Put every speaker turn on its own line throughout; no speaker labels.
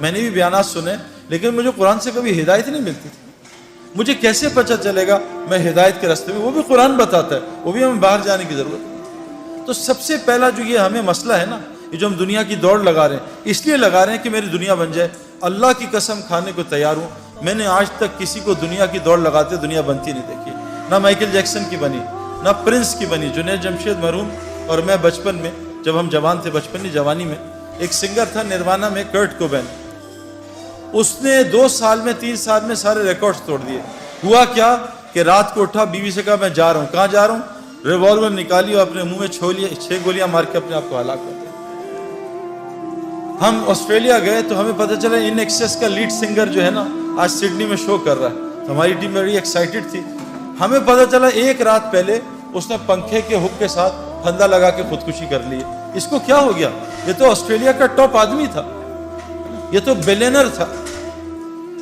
میں نے بھی بیانات سنے, لیکن مجھے قرآن سے کبھی ہدایت نہیں ملتی تھی. مجھے کیسے پتہ چلے گا میں ہدایت کے راستے میں؟ وہ بھی قرآن بتاتا ہے, وہ بھی ہمیں باہر جانے کی ضرورت ہے. تو سب سے پہلا جو یہ ہمیں مسئلہ ہے نا, یہ جو ہم دنیا کی دوڑ لگا رہے ہیں, اس لیے لگا رہے ہیں کہ میری دنیا بن جائے. اللہ کی قسم کھانے کو تیار ہوں, میں نے آج تک کسی کو دنیا کی دوڑ لگاتے دنیا بنتی نہیں دیکھی. نہ مائیکل جیکسن کی بنی, نہ پرنس کی بنی. جنید جمشید مرحوم اور میں بچپن میں, جب ہم جوان تھے, بچپن نہیں جوانی میں, ایک سنگر تھا نروانا میں, کرٹ کوبین. اس نے 2 سال میں 3 سال میں سارے ریکارڈز توڑ دیے. ہوا کیا کہ رات کو اٹھا, بیوی سے کہا میں جا رہا ہوں. کہاں جا رہا ہوں؟ ریوالور نکالی اور اپنے منہ میں 6 گولیاں مار کے اپنے آپ کو ہلاک کر دیا. ہم آسٹریلیا گئے تو ہمیں پتہ چلا ان ایکسیس کا لیڈ سنگر جو ہے نا آج سڈنی میں شو کر رہا ہے. تو ہماری ٹیم بڑی ایکسائٹڈ تھی. ہمیں پتہ چلا 1 رات پہلے اس نے پنکھے کے ہک کے ساتھ پھندا لگا کے خودکشی کر لی. اس کو کیا ہو گیا؟ یہ تو آسٹریلیا کا ٹاپ آدمی تھا, یہ تو بلینر تھا.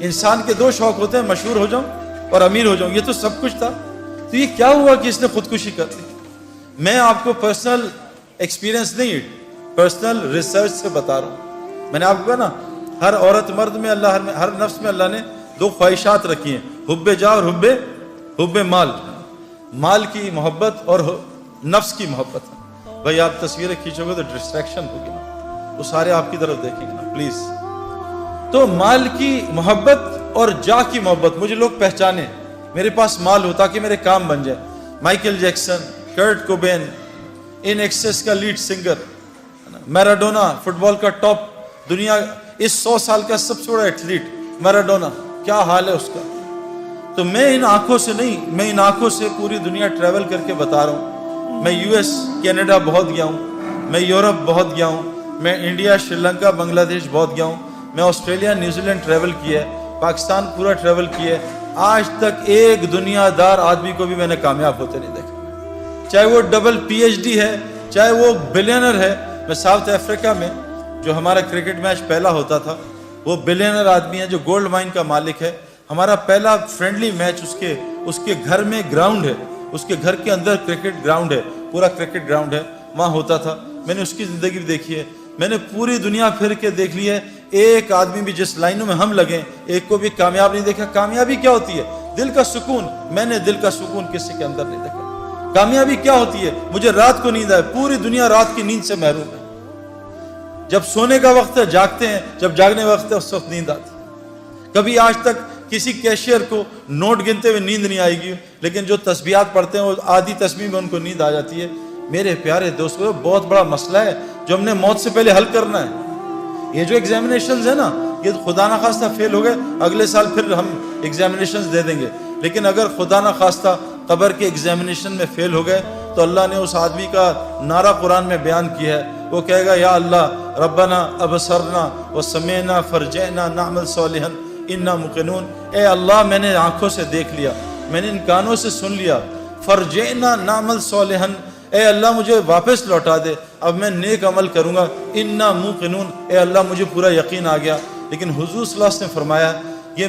انسان کے 2 شوق ہوتے ہیں, مشہور ہو جاؤں اور امیر ہو جاؤں. یہ تو سب کچھ تھا. تو یہ کیا ہوا کہ اس نے خودکشی کر لی؟ میں آپ کو پرسنل ایکسپیرینس نہیں, پرسنل ریسرچ سے بتا رہا ہوں. میں نے آپ کو کہا نا, ہر عورت مرد میں اللہ, ہر نفس میں اللہ نے 2 خواہشات رکھی ہیں, حب جا اور حب مال. مال کی محبت اور نفس کی محبت. بھائی آپ تصویریں کھینچو گے تو ڈسٹریکشن ہوگی نا, وہ سارے آپ کی طرف دیکھیں گے نا پلیز. تو مال کی محبت اور جا کی محبت. مجھے لوگ پہچانے, میرے پاس مال ہو تاکہ میرے کام بن جائے. مائیکل جیکسن, کرٹ کوبین, ان ایکسیس کا لیڈ سنگر, میراڈونا فٹ بال کا ٹاپ, دنیا اس 100 سال کا سب سے بڑا ایتھلیٹ میراڈونا, کیا حال ہے اس کا. تو میں ان آنکھوں سے نہیں, میں ان آنکھوں سے پوری دنیا ٹریول کر کے بتا رہا ہوں. میں US کینیڈا بہت گیا ہوں, میں یورپ بہت گیا ہوں, میں انڈیا, شری لنکا, بنگلہ دیش بہت گیا ہوں, میں آسٹریلیا, نیوزی لینڈ ٹریول کیا ہے, پاکستان پورا ٹریول کیا ہے. آج تک ایک دنیا دار آدمی کو بھی میں نے کامیاب ہوتے نہیں دیکھا, چاہے وہ ڈبل PhD ہے, چاہے وہ بلینر ہے. میں ساؤتھ افریقہ میں جو ہمارا کرکٹ میچ پہلا ہوتا تھا, وہ بلینر آدمی ہے جو گولڈ مائن کا مالک ہے. ہمارا پہلا فرینڈلی میچ اس کے گھر میں گراؤنڈ ہے, اس کے گھر کے اندر کرکٹ گراؤنڈ ہے, پورا کرکٹ گراؤنڈ ہے, وہاں ہوتا تھا. میں نے اس کی زندگی بھی دیکھی ہے. میں نے پوری دنیا پھر کے دیکھ لی ہے, ایک آدمی بھی جس لائنوں میں ہم لگیں ایک کو بھی کامیاب نہیں دیکھا. کامیابی کیا ہوتی ہے؟ دل کا سکون. میں نے دل کا سکون کسی کے اندر نہیں دیکھا. کامیابی کیا ہوتی ہے؟ مجھے رات کو نیند آئے. پوری دنیا رات کی نیند سے محروم ہے. جب سونے کا وقت ہے جاگتے ہیں, جب جاگنے کا وقت ہے اس وقت نیند آتی. کبھی آج تک کسی کیشیئر کو نوٹ گنتے ہوئے نیند نہیں آئے گی, لیکن جو تسبیحات پڑھتے ہیں وہ آدھی تسبیح میں ان کو نیند آ جاتی ہے. میرے پیارے دوستو, بہت بڑا مسئلہ ہے جو ہم نے موت سے پہلے حل کرنا ہے. یہ جو ایگزامینیشنز ہے نا, یہ خدا نخواستہ فیل ہو گئے, اگلے سال پھر ہم ایگزامینیشنز دے دیں گے. لیکن اگر خدا نخواستہ قبر کے ایگزامینیشن میں فیل ہو گئے تو اللہ نے اس آدمی کا نعرہ قرآن میں بیان کیا ہے. وہ کہے گا یا اللہ ربنا ابصرنا وسمعنا فرجعنا نعمل صالحا انا موقنون. اے اللہ میں نے آنکھوں سے دیکھ لیا, میں نے ان کانوں سے سن لیا, فرجعنا نعمل صالحا, اے اللہ مجھے واپس لوٹا دے, اب میں نیک عمل کروں گا. انا موقنون, اے اللہ مجھے پورا یقین آ گیا. لیکن حضور صلی اللہ علیہ وسلم نے فرمایا یہ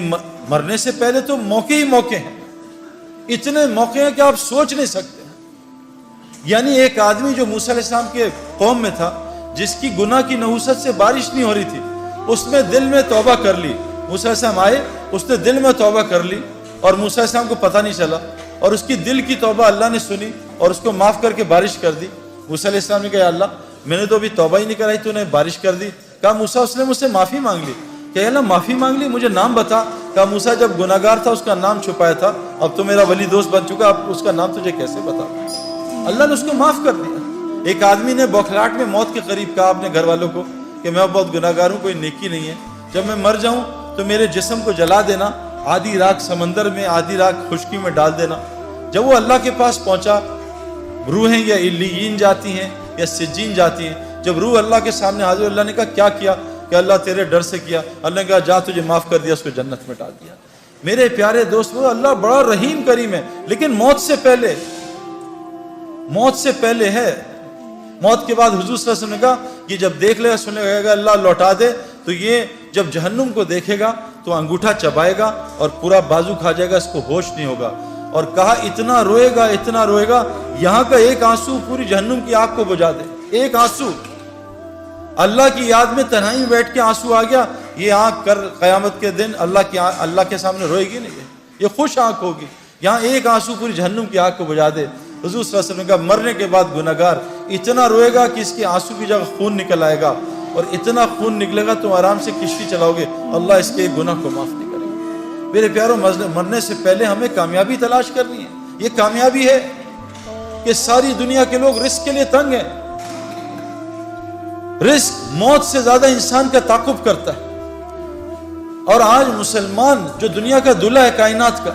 مرنے سے پہلے تو موقع ہی موقع ہیں, اتنے موقع ہیں کہ آپ سوچ نہیں سکتے. یعنی ایک آدمی جو موسیٰ علیہ السلام کے قوم میں تھا, جس کی گناہ کی نحوست سے بارش نہیں ہو رہی تھی, اس نے دل میں توبہ کر لی. موسیٰ علیہ السلام آئے, اس نے دل میں توبہ کر لی اور موسیٰ علیہ السلام کو پتہ نہیں چلا, اور اس کی دل کی توبہ اللہ نے سنی اور اس کو معاف کر کے بارش کر دی. موسیٰ علیہ السلام نے کہا اللہ میں نے تو ابھی توبہ ہی نہیں کرائی, تو نے بارش کر دی. کہا موسیٰ, اس نے مجھ سے معافی مانگ لی. کہ اللہ معافی مانگ لی, مجھے نام بتا. کہا موسیٰ جب گناہگار تھا اس کا نام چھپایا تھا, اب تو میرا ولی دوست بن چکا, اب اس کا نام تجھے کیسے بتا. اللہ نے اس کو معاف کر دیا. ایک آدمی نے بوکھلاہٹ میں موت کے قریب کہا اپنے گھر والوں کو کہ میں بہت گناہگار ہوں, کوئی نیکی نہیں ہے, جب میں مر جاؤں تو میرے جسم کو جلا دینا, آدھی رات سمندر میں آدھی رات خشکی میں ڈال دینا. جب وہ اللہ کے پاس پہنچا, روحیں یا علیین جاتی ہیں یا سجین جاتی ہیں. جب روح اللہ کے سامنے حاضر, اللہ نے کہا کیا کیا؟ کہ اللہ تیرے ڈر سے کیا. اللہ نے کہا جا تجھے معاف کر دیا, اس کو جنت میں ڈال دیا. میرے پیارے دوست, وہ اللہ بڑا رحیم کریم ہے, لیکن موت سے پہلے ہے. موت کے بعد حضور صلی اللہ علیہ وسلم نے کہا کہ جب دیکھ لے گا, سنے گا اللہ لوٹا دے, تو یہ جب جہنم کو دیکھے گا تو انگوٹھا چبائے گا اور پورا بازو کھا جائے گا, اس کو ہوش نہیں ہوگا. اور کہا اتنا روئے گا, یہاں کا ایک آنسو پوری جہنم کی آگ کو بجھا دے. ایک آنسو. اللہ کی یاد میں تنہائی میں بیٹھ کے آنسو آ گیا، یہ آنکھ کر قیامت کے دن اللہ کے سامنے روئے گی نہیں، یہ خوش آنکھ ہوگی۔ یہاں ایک آنسو پوری جہنم کی آگ کو بجھا دے۔ حضور صلی اللہ علیہ وسلم نے کہا مرنے کے بعد گناہگار اتنا روئے گا کہ اس کی آنسو کی جگہ خون نکل آئے گا، اور اتنا خون نکلے گا تم آرام سے کشتی چلاؤ گے، اللہ اس کے گناہ کو معاف نہیں کرے گا۔ میرے پیاروں، مرنے سے پہلے ہمیں کامیابی تلاش کرنی ہے۔ یہ کامیابی ہے کہ ساری دنیا کے لوگ رزق کے لیے تنگ ہیں، رزق موت سے زیادہ انسان کا تعاقب کرتا ہے۔ اور آج مسلمان جو دنیا کا دلہا ہے کائنات کا،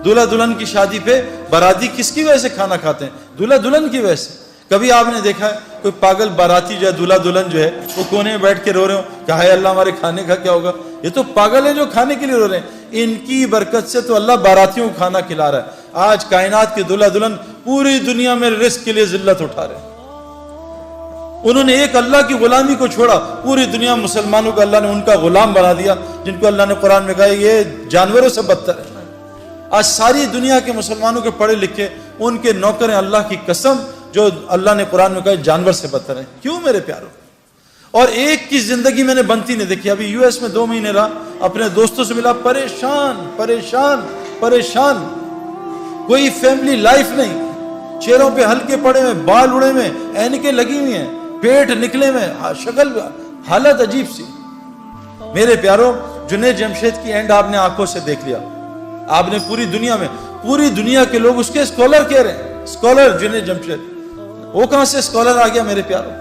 دلہا دلہن کی شادی پہ باراتی کس کی وجہ سے کھانا کھاتے ہیں؟ دلہا دلہن کی وجہ سے۔ کبھی آپ نے دیکھا ہے کوئی پاگل باراتی جو ہے، دلہا دلہن جو ہے، وہ کونے میں بیٹھ کے رو رہے ہو کہ ہائے اللہ ہمارے کھانے کا کیا ہوگا؟ یہ تو پاگل ہیں جو کھانے کے لیے رو رہے ہیں۔ ان کی برکت سے تو اللہ باراتیوں کو کھانا کھلا رہا ہے۔ آج کائنات کے دلہا دلہن پوری دنیا میں رزق کے لیے ذلت اٹھا رہے ہیں۔ انہوں نے ایک اللہ کی غلامی کو چھوڑا، پوری دنیا مسلمانوں کو اللہ نے ان کا غلام بنا دیا، جن کو اللہ نے قرآن میں کہا یہ جانوروں سے بدتر ہے۔ آج ساری دنیا کے مسلمانوں کے پڑھے لکھے ان کے نوکر ہیں، اللہ کی قسم، جو اللہ نے قرآن میں کہا جانور سے بدتر ہیں۔ کیوں میرے پیاروں؟ اور ایک کی زندگی میں نے بنتی نہیں دیکھی۔ ابھی US میں 2 مہینے رہا، اپنے دوستوں سے ملا، پریشان پریشان پریشان، کوئی فیملی لائف نہیں، چہروں پہ ہلکے پڑے ہوئے، بال اڑے ہوئے، اینکیں لگی ہوئی ہیں، پیٹ نکلے ہوئے، شکل حالت عجیب سی۔ میرے پیاروں، جنید جمشید کی اینڈ آپ نے آنکھوں سے دیکھ لیا۔ آپ نے پوری دنیا کے لوگ اس کے اسکالر کہہ رہے ہیں، اسکالر جنید جمشید۔ وہ کہاں سے اسکالر آ گیا میرے پیاروں؟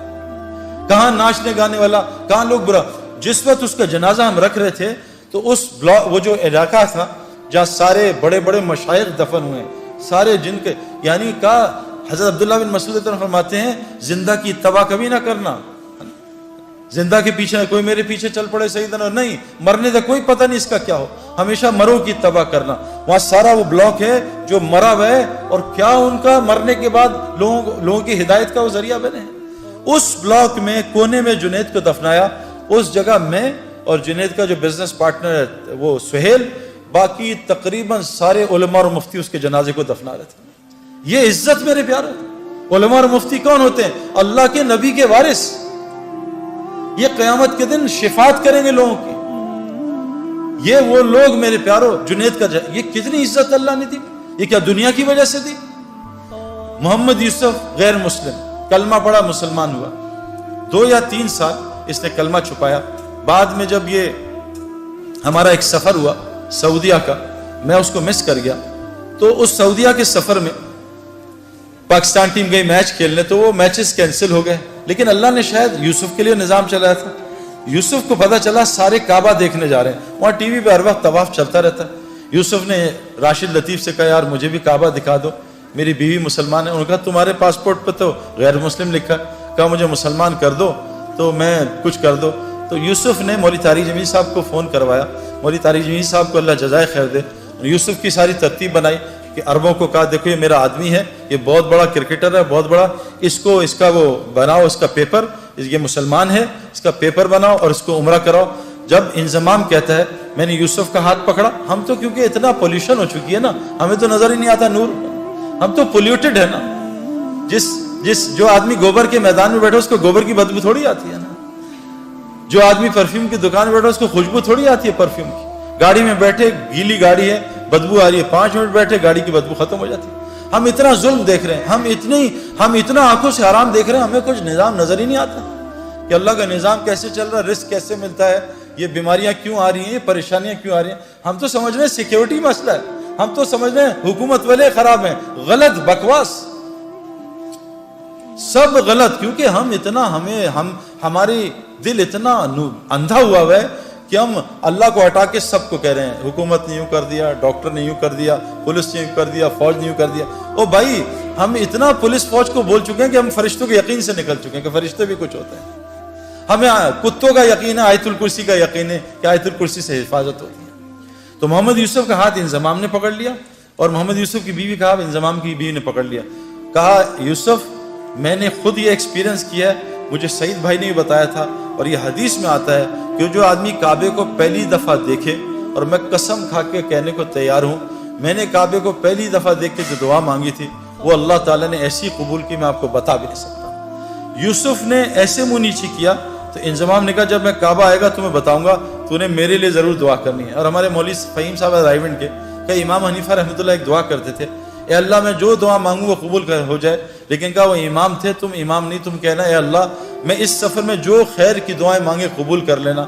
کہاں ناچنے گانے والا، کہاں لوگ برا۔ جس وقت اس کا جنازہ ہم رکھ رہے تھے تو اس وہ جو علاقہ تھا جہاں سارے بڑے بڑے مشائخ دفن ہوئے، سارے جن کے، یعنی کہا حضرت عبداللہ بن مسعود فرماتے ہیں زندہ کی اتباع کبھی نہ کرنا، زندہ کے پیچھے کوئی میرے پیچھے چل پڑے سیدنا، نہیں، مرنے کا کوئی پتہ نہیں اس کا کیا ہو، ہمیشہ مرو کی اتباع کرنا۔ وہاں سارا وہ بلاک ہے جو مرا ہوا ہے، اور کیا ان کا مرنے کے بعد لوگوں کی ہدایت کا وہ ذریعہ بنے ہیں۔ اس بلاک میں کونے میں جنید کو دفنایا، اس جگہ میں اور جنید کا جو بزنس پارٹنر ہے وہ سہیل، باقی تقریباً سارے علماء اور مفتی اس کے جنازے کو دفنا رہے تھے۔ یہ عزت میرے پیارے، علماء اور مفتی کون ہوتے ہیں؟ اللہ کے نبی کے وارث۔ یہ قیامت کے دن شفاعت کریں گے لوگوں کی۔ یہ وہ لوگ میرے پیارو، جنید کا یہ کتنی عزت اللہ نے دی، یہ کیا دنیا کی وجہ سے دی؟ محمد یوسف غیر مسلم، کلمہ پڑھا، مسلمان ہوا، 2 یا 3 سال اس نے کلمہ چھپایا۔ بعد میں جب یہ ہمارا ایک سفر ہوا سعودیہ کا، میں اس کو مس کر گیا، تو اس سعودیہ کے سفر میں پاکستان ٹیم گئی میچ کھیلنے، تو وہ میچز کینسل ہو گئے، لیکن اللہ نے شاید یوسف کے لیے نظام چلایا تھا۔ یوسف کو پتہ چلا سارے کعبہ دیکھنے جا رہے ہیں، وہاں ٹی وی پہ ہر وقت طواف چلتا رہتا ہے۔ یوسف نے راشد لطیف سے کہا یار مجھے بھی کعبہ دکھا دو، میری بیوی مسلمان ہے۔ انہوں نے کہا تمہارے پاسپورٹ پہ تو غیر مسلم لکھا ہے، کہا مجھے مسلمان کر دو تو میں کچھ کر دو۔ تو یوسف نے مولوی طارق جمیل صاحب کو فون کروایا، مولوی طارق جمیل صاحب کو اللہ جزائے خیر دے، یوسف کی ساری ترتیب بنائی کہ عربوں کو کہا دیکھو یہ میرا آدمی ہے، یہ بہت بڑا کرکٹر ہے، بہت بڑا، اس کا وہ بناؤ، اس کا پیپر، یہ مسلمان ہے، اس کا پیپر بناؤ اور اس کو عمرہ کراؤ۔ جب انضمام کہتا ہے میں نے یوسف کا ہاتھ پکڑا، ہم تو کیونکہ اتنا پولیوشن ہو چکی ہے نا، ہمیں تو نظر ہی نہیں آتا نور، ہم تو پولیوٹڈ ہے نا۔ جو آدمی گوبر کے میدان میں بیٹھا اس کو گوبر کی بدبو تھوڑی آتی ہے نا، جو آدمی پرفیوم کی دکان میں بیٹھا اس کو خوشبو تھوڑی آتی ہے پرفیوم کی۔ گاڑی میں بیٹھے، گیلی گاڑی ہے، بدبو آ رہی ہے، 5 منٹ بیٹھے گاڑی کی بدبو ختم ہو جاتی ہے۔ ہم اتنا ظلم دیکھ رہے ہیں، ہم اتنا آنکھوں سے حرام دیکھ رہے ہیں، ہمیں کچھ نظام نظر ہی نہیں آتا کہ اللہ کا نظام کیسے چل رہا ہے، رزق کیسے ملتا ہے، یہ بیماریاں کیوں آ رہی ہیں، یہ پریشانیاں کیوں آ رہی ہیں۔ ہم تو سمجھ رہے ہیں سیکیورٹی مسئلہ ہے، ہم تو سمجھ رہے ہیں حکومت والے خراب ہیں، غلط، بکواس، سب غلط، کیونکہ ہماری دل اتنا اندھا ہوا ہے کہ ہم اللہ کو ہٹا کے سب کو کہہ رہے ہیں حکومت نے یوں کر دیا، ڈاکٹر نے یوں کر دیا، پولیس نے یوں کر دیا، فوج نے یوں کر دیا۔ او بھائی، ہم اتنا پولیس فوج کو بول چکے ہیں کہ ہم فرشتوں کے یقین سے نکل چکے ہیں کہ فرشتے بھی کچھ ہوتے ہیں۔ ہمیں کتوں کا یقین ہے، آیت الکرسی کا یقین ہے کہ آیت الکرسی سے حفاظت ہوتی ہے۔ تو محمد یوسف کا ہاتھ انضمام نے پکڑ لیا، اور محمد یوسف کی بیوی کا ہاتھ انضمام کی بیوی نے پکڑ لیا۔ کہا یوسف میں نے خود یہ ایکسپیرینس کیا ہے، مجھے سعید بھائی نے بھی بتایا تھا، اور یہ حدیث میں آتا ہے کہ جو آدمی کعبے کو پہلی دفعہ دیکھے، اور میں قسم کھا کے کہنے کو تیار ہوں، میں نے کعبے کو پہلی دفعہ دیکھ کے جو دعا مانگی تھی وہ اللہ تعالیٰ نے ایسی قبول کی میں آپ کو بتا بھی نہیں سکتا۔ یوسف نے ایسے منہ نیچی کیا تو انضمام نے کہا جب میں کعبہ آئے گا تمہیں بتاؤں گا، تو نے میرے لیے ضرور دعا کرنی ہے۔ اور ہمارے مولوی فہیم صاحب رائیونڈ کے کہ امام حنیفہ رحمۃ اللہ ایک دعا کرتے تھے، اے اللہ میں جو دعا مانگوں وہ قبول ہو جائے، لیکن کہا وہ امام تھے، تم امام نہیں، تم کہنا اے اللہ میں اس سفر میں جو خیر کی دعائیں مانگے قبول کر لینا۔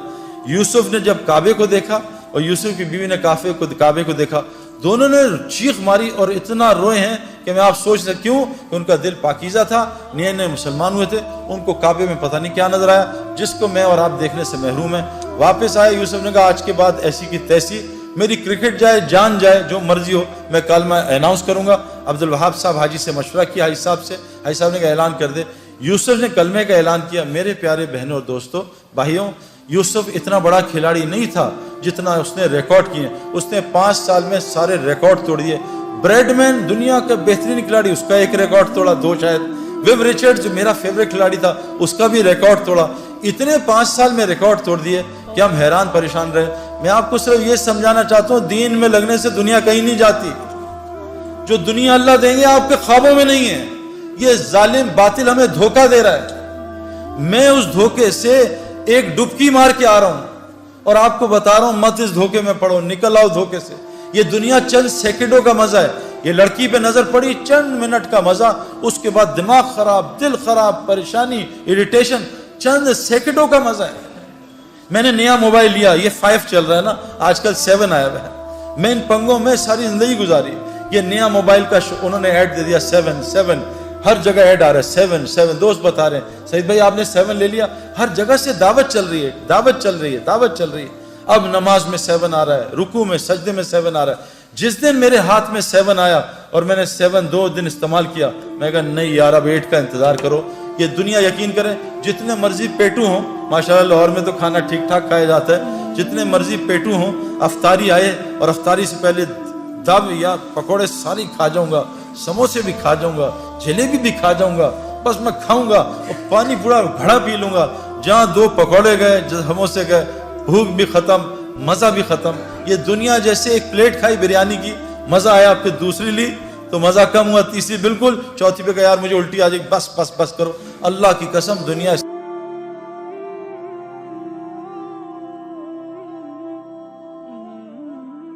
یوسف نے جب کعبے کو دیکھا اور یوسف کی بیوی نے کعبے کو دیکھا، دونوں نے چیخ ماری اور اتنا روئے ہیں کہ میں آپ سوچ سکتے کیوں کہ ان کا دل پاکیزہ تھا، نئے نئے مسلمان ہوئے تھے، ان کو کعبے میں پتہ نہیں کیا نظر آیا جس کو میں اور آپ دیکھنے سے محروم ہیں۔ واپس آئے، یوسف نے کہا آج کے بعد ایسی کی تیسی، میری کرکٹ جائے جان جائے جو مرضی ہو، میں کلمہ اناؤنس کروں گا۔ عبدالوہاب صاحب حاجی سے مشورہ کیا، حاجی صاحب سے، حاجی صاحب نے کہا اعلان کر دے۔ یوسف نے کلمے کا اعلان کیا۔ میرے پیارے بہنوں اور دوستوں بھائیوں، یوسف اتنا بڑا کھلاڑی نہیں تھا جتنا اس نے ریکارڈ کیے، اس نے 5 سال میں سارے ریکارڈ توڑ دیے۔ بریڈ مین دنیا کا بہترین کھلاڑی، اس کا ایک ریکارڈ توڑا، 2 شاید۔ ویب ریچرڈ جو میرا فیوریٹ کھلاڑی تھا اس کا بھی ریکارڈ توڑا۔ اتنے 5 سال میں ریکارڈ توڑ دیے کہ ہم حیران پریشان رہے۔ میں آپ کو صرف یہ سمجھانا چاہتا ہوں، دین میں لگنے سے دنیا کہیں نہیں جاتی۔ جو دنیا اللہ دیں گے آپ کے خوابوں میں نہیں ہے۔ یہ ظالم باطل ہمیں دھوکہ دے رہا ہے۔ میں اس دھوکے سے ایک ڈبکی مار کے آ رہا ہوں اور آپ کو بتا رہا ہوں مت اس دھوکے میں پڑو، نکل آؤ دھوکے سے۔ یہ دنیا چند سیکنڈوں کا مزہ ہے۔ یہ لڑکی پہ نظر پڑی، چند منٹ کا مزہ، اس کے بعد دماغ خراب، دل خراب، پریشانی، اریٹیشن، چند سیکنڈوں کا مزہ ہے۔ میں نے نیا موبائل لیا، یہ 5 چل رہا ہے نا، آج کل 7 آیا ہوا ہے۔ میں ان پنگوں میں ساری زندگی گزاری۔ یہ نیا موبائل کا انہوں نے ایڈ دے دیا 7 ہر جگہ ایڈ آ رہا ہے 7 دوست بتا رہے ہیں سعید بھائی آپ نے 7 لے لیا، ہر جگہ سے دعوت چل رہی ہے، دعوت چل رہی ہے، دعوت چل رہی ہے۔ اب نماز میں 7 آ رہا ہے، رکوع میں سجدے میں 7 آ رہا ہے۔ جس دن میرے ہاتھ میں 7 آیا اور میں نے 7 2 دن استعمال کیا، میں کہا نہیں یار اب 8 کا انتظار کرو۔ یہ دنیا یقین کریں جتنے مرضی پیٹو ہوں، ماشاءاللہ لاہور میں تو کھانا ٹھیک ٹھاک کھایا جاتا ہے، جتنے مرضی پیٹو ہوں، افطاری آئے اور افطاری سے پہلے دب یا پکوڑے ساری کھا جاؤں گا، سموسے بھی کھا جاؤں گا، جلیبی بھی کھا جاؤں گا، بس میں کھاؤں گا اور پانی پورا گھڑا پی لوں گا۔ جہاں 2 پکوڑے گئے، سموسے گئے، بھوک بھی ختم، مزہ بھی ختم۔ یہ دنیا جیسے ایک پلیٹ کھائی بریانی کی، مزہ آیا، پھر دوسری لی تو مزہ کم ہوا، تیسری بالکل، چوتھی پہ کہا یار مجھے الٹی آ جائے گی، بس کرو۔ اللہ کی قسم دنیا